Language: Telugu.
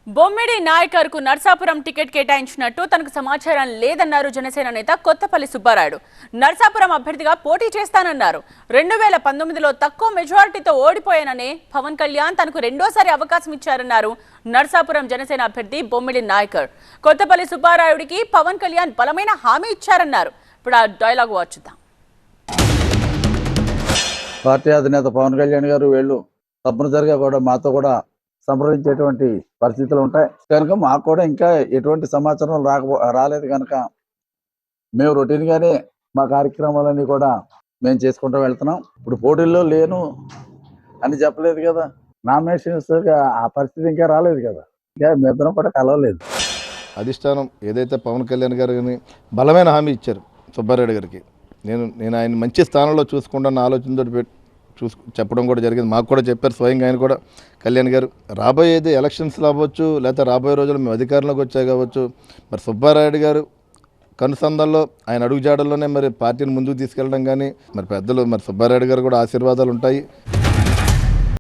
బొమ్మిడి నాయకర్కు నర్సాపురం టికెట్ కేటాయించినట్టు తనకు సమాచారం లేదన్నారు జనసేన నేత కొత్తపల్లి సుబ్బారాయుడు. నర్సాపురం అభ్యర్థిగా పోటీ చేస్తానన్నారు. 2019లో తక్కువ మెజారిటీతో ఓడిపోయాననే పవన్ కళ్యాణ్ తనకు రెండోసారి అవకాశం ఇచ్చారన్నారు నర్సాపురం జనసేన అభ్యర్థి బొమ్మిడి నాయకర్. కొత్తపల్లి సుబ్బారాయుడికి పవన్ కళ్యాణ్ బలమైన హామీ ఇచ్చారన్నారు. ఇప్పుడు ఆ డైలాగ్ వచ్చుద్దాం. పార్టీ అధినేత పవన్ కళ్యాణ్ గారు వీళ్ళు తప్పనిసరిగా కూడా మాతో కూడా సంప్రదించేటువంటి పరిస్థితులు ఉంటాయి కనుక మాకు కూడా ఇంకా ఎటువంటి సమాచారం రాలేదు కనుక మేము రొటీన్గానే మా కార్యక్రమాలన్నీ కూడా మేము చేసుకుంటూ వెళ్తున్నాం. ఇప్పుడు పోటీల్లో లేను అని చెప్పలేదు కదా, నామినేషన్స్ ఆ పరిస్థితి ఇంకా రాలేదు కదా, ఇంకా మేమిద్దరం కూడా కలవలేదు. అధిష్టానం ఏదైతే పవన్ కళ్యాణ్ గారిని బలమైన హామీ ఇచ్చారు సుబ్బారెడ్డి గారికి, నేను ఆయన మంచి స్థానంలో చూసుకుంటాను ఆలోచనతో చెప్పడం కూడా జరిగింది. మాకు కూడా చెప్పారు స్వయంగా ఆయన కూడా, కళ్యాణ్ గారు రాబోయేది ఎలక్షన్స్లో అవ్వచ్చు, లేకపోతే రాబోయే రోజుల్లో మేము అధికారంలోకి వచ్చాయి కావచ్చు, మరి సుబ్బారెడ్డి గారు కనుసంధాల్లో ఆయన అడుగుజాడల్లోనే మరి పార్టీని ముందుకు తీసుకెళ్ళడం కానీ మరి పెద్దలు మరి సుబ్బారెడ్డి గారు కూడా ఆశీర్వాదాలు ఉంటాయి.